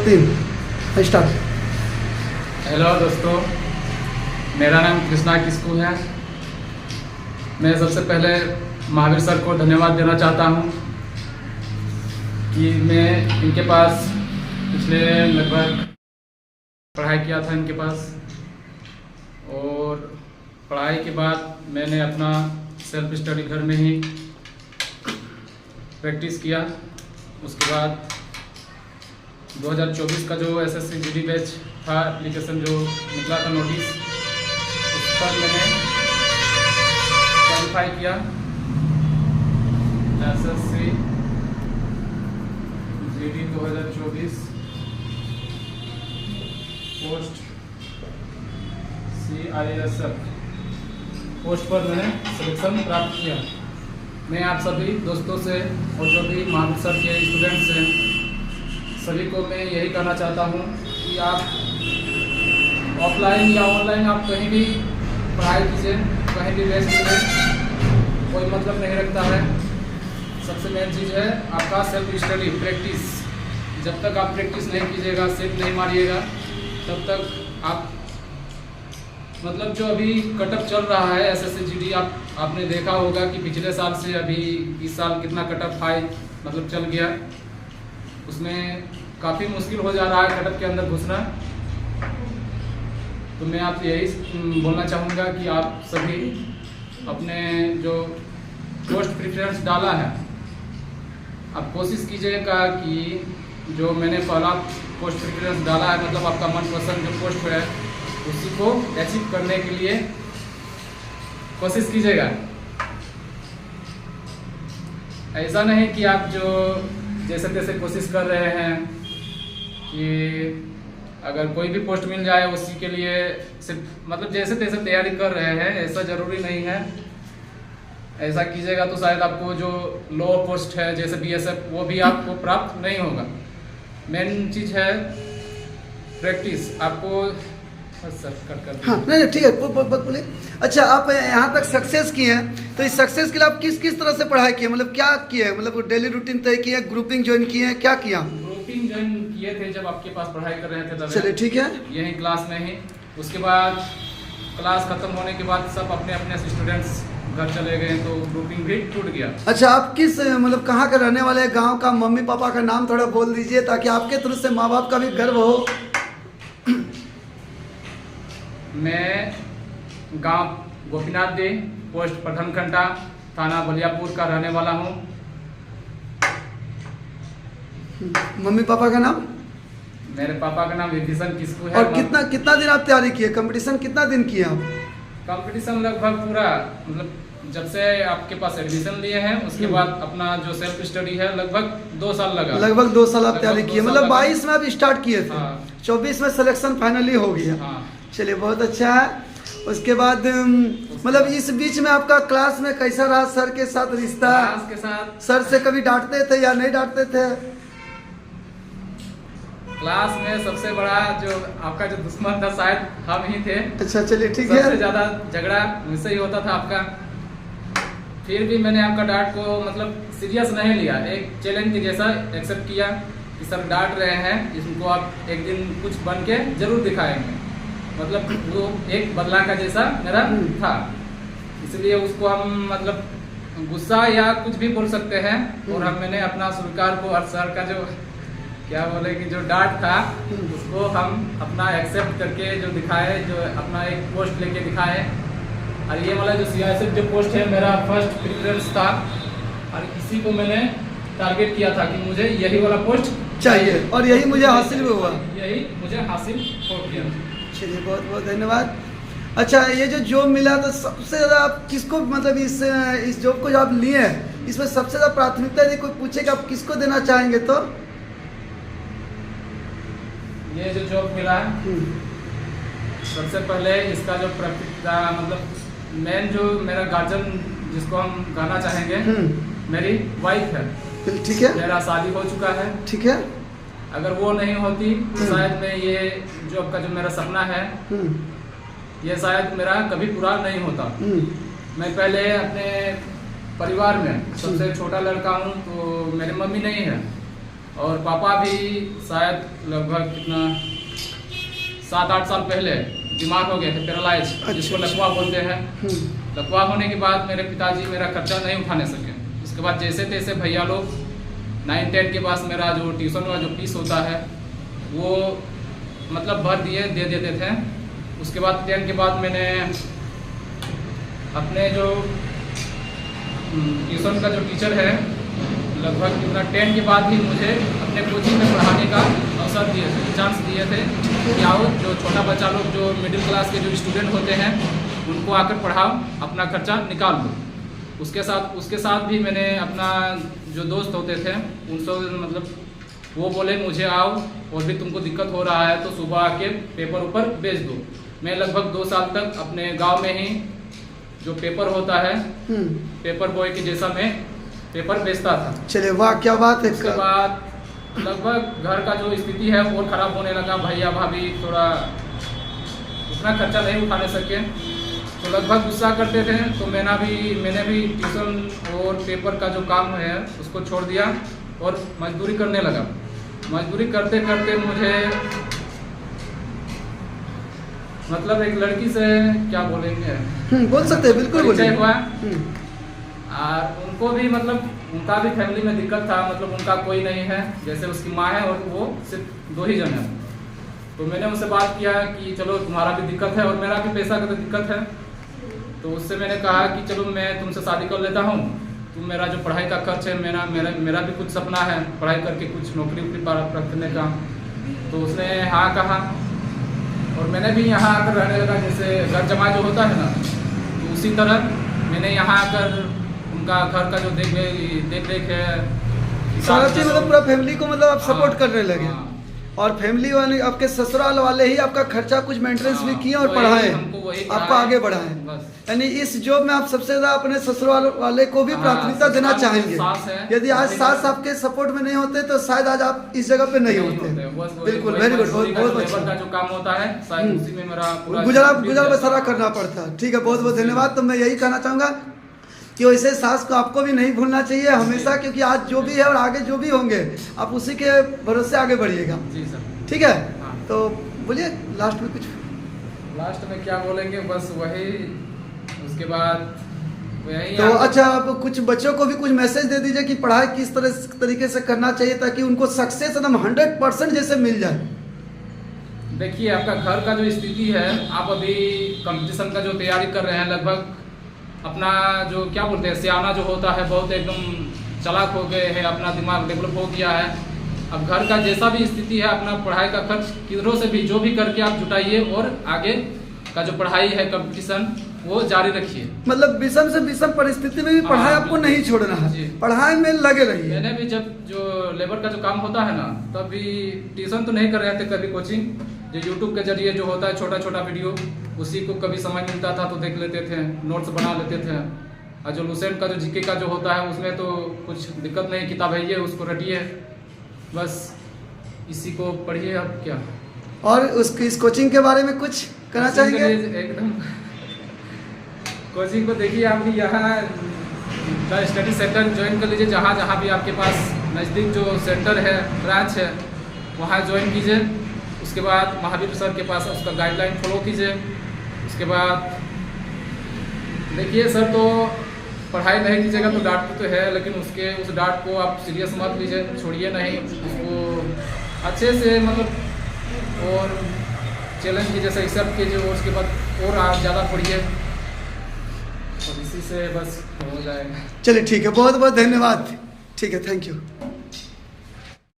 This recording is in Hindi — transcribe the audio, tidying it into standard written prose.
3 स्टार्ट। हेलो दोस्तों, मेरा नाम कृष्णा किस्कू है। मैं सबसे पहले महावीर सर को धन्यवाद देना चाहता हूँ कि मैं इनके पास पिछले लगभग पढ़ाई किया था इनके पास, और पढ़ाई के बाद मैंने अपना सेल्फ स्टडी घर में ही प्रैक्टिस किया। उसके बाद 2024 का जो एसएससी जीडी बैच था, एप्लीकेशन जो निकला था नोटिस, उस पर मैंने क्वालिफाई किया। SSC GD 2024 post CISF post पर मैंने सिलेक्शन प्राप्त किया। मैं आप सभी दोस्तों से और जो भी महावीर सर के स्टूडेंट्स हैं, सभी को मैं यही कहना चाहता हूँ कि आप ऑफलाइन या ऑनलाइन आप कहीं भी पढ़ाई कीजिए, कहीं भी बेस्ट कीजिए, कोई मतलब नहीं रखता है। सबसे मेन चीज़ है आपका सेल्फ स्टडी प्रैक्टिस। जब तक आप प्रैक्टिस नहीं कीजिएगा, सेट नहीं मारिएगा, तब तक आप मतलब जो अभी कटअप चल रहा है एसएससी जीडी, आपने देखा होगा कि पिछले साल से अभी इस साल कितना कटअप हाई मतलब चल गया। उसमें काफ़ी मुश्किल हो जा रहा है कटअप के अंदर घुसना। तो मैं आपसे यही बोलना चाहूँगा कि आप सभी अपने जो पोस्ट प्रेफरेंस डाला है, आप कोशिश कीजिएगा कि जो मैंने पहला पोस्ट प्रेफरेंस डाला है, मतलब आपका मनपसंद जो पोस्ट है, उसी को अचीव करने के लिए कोशिश कीजिएगा। ऐसा नहीं कि आप जो जैसे तैसे कोशिश कर रहे हैं कि अगर कोई भी पोस्ट मिल जाए उसी के लिए सिर्फ मतलब जैसे तैसे तैयारी कर रहे हैं, ऐसा ज़रूरी नहीं है। ऐसा कीजिएगा तो शायद आपको जो लो पोस्ट है जैसे BSF, वो भी आपको प्राप्त नहीं होगा। मेन चीज़ है प्रैक्टिस। आपको सर कट कर हाँ, नहीं ठीक है, बोलिए। अच्छा, आप यहाँ तक सक्सेस किए हैं, तो इस सक्सेस के लिए आप किस किस तरह से पढ़ाई किए, मतलब क्या किए, मतलब डेली रूटीन तय किए, ग्रुपिंग ज्वाइन किए हैं, क्या किया? ग्रुपिंग ज्वाइन किए थे जब आपके पास पढ़ाई कर रहे थे तब। चलिए ठीक है, यही क्लास में ही। उसके बाद क्लास खत्म होने के बाद सब अपने अपने स्टूडेंट्स घर चले गए, तो ग्रुपिंग भी टूट गया। अच्छा, आप किस मतलब कहाँ के रहने वाले, गांव का, मम्मी पापा का नाम थोड़ा बोल दीजिए ताकि आपके थ्रू से माँ बाप का भी गर्व हो। मैं गांव गोपीनाथ दी, पोस्ट प्रधानखंडा, थाना बलियापुर का रहने वाला हूं। मम्मी पापा का नाम? मेरे पापा का नाम विभीषण किस्कू है। और कितना दिन आप तैयारी किए, कंपटीशन कितना दिन किए आप? कंपटीशन लगभग पूरा मतलब जब से आपके पास एडमिशन लिए हैं उसके बाद अपना जो सेल्फ स्टडी है लगभग 2 साल लगा। लगभग 2 साल आप तैयारी किए, मतलब 22 में आप स्टार्ट किए थे। हाँ। 24 में सिलेक्शन फाइनली हो गया। हाँ। चलिए, बहुत अच्छा है। उसके बाद मतलब इस बीच में आपका क्लास में कैसा रहा सर के साथ रिश्ता? क्लास के साथ सर से कभी डांटते थे या नहीं डांटते थे? क्लास में सबसे बड़ा जो आपका जो दुश्मन था शायद हम ही थे। अच्छा, चलिए ठीक है। सबसे ज्यादा झगड़ा मुझसे ही होता था आपका। फिर भी मैंने आपका डांट को मतलब सीरियस नहीं लिया, एक चैलेंज के जैसा एक्सेप्ट किया कि सर डांट रहे हैं, इसको आप एक दिन कुछ बन के जरूर दिखाएंगे। मतलब वो एक बदला का जैसा मेरा था, इसलिए उसको हम मतलब गुस्सा या कुछ भी बोल सकते हैं। और मैंने अपना स्वीकार को और सर का जो क्या बोले कि जो डांट था उसको हम अपना एक्सेप्ट करके जो दिखाए, जो अपना एक पोस्ट लेके दिखाए। और ये वाला जो CISF जो पोस्ट है मेरा फर्स्ट प्रेफरेंस था, और इसी को मैंने टारगेट किया था कि मुझे यही वाला पोस्ट चाहिए, और यही मुझे हासिल भी हुआ। यही मुझे हासिल हो गया। चलिए, बहुत बहुत धन्यवाद। अच्छा, ये जो जॉब मिला तो सबसे ज़्यादा आप किसको मतलब इस जॉब को जो आप लिए हैं, इसमें सबसे ज़्यादा प्राथमिकता यदि कोई पूछे कि आप किसको देना चाहेंगे तो? ये जो जॉब मिला है सबसे पहले इसका जो प्राथमिकता मतलब मेन जो मेरा गार्जियन जिसको हम कहना चाहेंगे, मेरी वाइफ है। ठीक है, मेरा शादी हो चुका है। ठीक है। अगर वो नहीं होती तो शायद मैं ये जॉब का जो मेरा सपना है ये शायद मेरा कभी पूरा नहीं होता। मैं पहले अपने परिवार में सबसे छोटा लड़का हूँ, तो मेरी मम्मी नहीं है, और पापा भी शायद लगभग कितना 7-8 साल पहले बीमार हो गए थे, पैरालाइज, जिसको लकवा बोलते हैं। लकवा होने के बाद मेरे पिताजी मेरा खर्चा नहीं उठाने सके। उसके बाद जैसे तैसे भैया लोग 9-10 के पास मेरा जो ट्यूशन का जो फीस होता है वो मतलब भर दे देते थे। उसके बाद 10 के बाद मैंने अपने जो ट्यूशन का जो टीचर है लगभग कितना 10 के बाद ही मुझे अपने कोचिंग में पढ़ाने का अवसर दिए थे, चांस दिए थे कि आओ जो छोटा बच्चा लोग जो मिडिल क्लास के जो स्टूडेंट होते हैं उनको आकर पढ़ाओ, अपना खर्चा निकाल लो। उसके साथ भी मैंने अपना जो दोस्त होते थे उनसे मतलब वो बोले मुझे आओ और भी तुमको दिक्कत हो रहा है तो सुबह आके पेपर ऊपर बेच दो। मैं लगभग 2 साल तक अपने गांव में ही जो पेपर होता है पेपर बॉय के जैसा मैं पेपर बेचता था। चलिए वाह, क्या बात है। उसके बाद लगभग घर का जो स्थिति है और खराब होने लगा, भैया भाभी थोड़ा उतना खर्चा नहीं उठाने सके तो लगभग गुस्सा करते थे। तो मैंने भी ट्यूशन और पेपर का जो काम है उसको छोड़ दिया और मजदूरी करने लगा। मजदूरी करते करते मुझे मतलब एक लड़की से क्या बोलेंगे, बोल सकते हैं, बिल्कुल परिचय बोलिए। हुआ और उनको भी मतलब उनका भी फैमिली में दिक्कत था, मतलब उनका कोई नहीं है, जैसे उसकी माँ है और वो सिर्फ 2 ही जन है। तो मैंने उनसे बात किया कि चलो तुम्हारा भी दिक्कत है और मेरा भी पैसा का तो दिक्कत है। तो उससे मैंने कहा कि चलो मैं तुमसे शादी कर लेता हूँ, तुम मेरा जो पढ़ाई का खर्च है मेरा भी कुछ सपना है पढ़ाई करके कुछ नौकरी प्राप्त करने का। तो उसने हाँ कहा और मैंने भी यहाँ आकर रहने लगा, जैसे घर जमा जो होता है ना, तो उसी तरह मैंने यहाँ आकर उनका घर का जो देख रेख है सारा चीज मतलब पूरा फैमिली को मतलब आप सपोर्ट करने लगे। हाँ। और फैमिली वाले आपके ससुराल वाले ही आपका खर्चा कुछ मेंटेनेंस भी किए और पढ़ाए, आपको आगे बढ़ाए। यानी इस जॉब में आप सबसे ज्यादा अपने ससुराल वाले को भी प्राथमिकता देना चाहेंगे। यदि आज सास आपके सपोर्ट में नहीं होते तो शायद आज आप इस जगह पे नहीं होते। बिल्कुल, वेरी गुड, बहुत अच्छा। जो काम होता है शायद उसी में मेरा गुजरा बसरा करना पड़ता है। ठीक है, बहुत बहुत धन्यवाद। तो मैं यही कहना चाहूँगा कि वैसे सास को आपको भी नहीं भूलना चाहिए हमेशा, क्योंकि आज जो भी है और आगे जो भी होंगे आप उसी के भरोसे आगे बढ़िएगा। जी सर। ठीक है, हाँ। तो बोलिए लास्ट में कुछ। लास्ट में क्या बोलेंगे, बस वही। उसके बाद वही तो अच्छा, आप कुछ बच्चों को भी कुछ मैसेज दे दीजिए कि पढ़ाई किस तरीके से करना चाहिए ताकि उनको सक्सेस एकदम 100% जैसे मिल जाए। देखिए आपका घर का जो स्थिति है, आप अभी कंपटीशन का जो तैयारी कर रहे हैं, लगभग अपना जो क्या बोलते हैं सियाना जो होता है बहुत एकदम चालाक हो गए हैं, अपना दिमाग डेवलप हो गया है। अब घर का जैसा भी स्थिति है अपना पढ़ाई का खर्च किधरों से भी जो भी करके आप जुटाइए और आगे का जो पढ़ाई है कंपटीशन वो जारी रखिए। मतलब विषम से विषम परिस्थिति में भी पढ़ाई आपको नहीं छोड़ना है, पढ़ाई में लगे रहिए। मैंने भी जब जो लेबर का जो काम होता है ना, तभी ट्यूशन तो नहीं कर रहे थे, कभी कोचिंग जो यूट्यूब के जरिए जो होता है छोटा छोटा वीडियो, उसी को कभी समय मिलता था तो देख लेते थे, नोट्स बना लेते थे। और जो लूसेंट का जो जीके का जो होता है उसमें तो कुछ दिक्कत नहीं, किताब है ये उसको रटिए, बस इसी को पढ़िए। अब क्या और इस कोचिंग के बारे में कुछ कहना चाहेंगे? एकदम कोचिंग को देखिए, आप भी यहाँ स्टडी सेंटर ज्वाइन कर लीजिए, जहाँ जहाँ भी आपके पास नज़दीक जो सेंटर है, ब्रांच है, वहाँ ज्वाइन कीजिए। उसके बाद महावीर सर के पास उसका गाइडलाइन फॉलो कीजिए। उसके बाद देखिए सर तो पढ़ाई नहीं कीजिएगा तो डांट तो है, लेकिन उस डांट को आप सीरियस मत लीजिए, छोड़िए नहीं उसको, अच्छे से मतलब और चैलेंज की जैसे एक्सेप्ट कीजिए और उसके बाद और आप ज़्यादा पढ़िए और इसी से बस हो जाएगा। चलिए ठीक है, बहुत बहुत धन्यवाद। ठीक है, थैंक यू।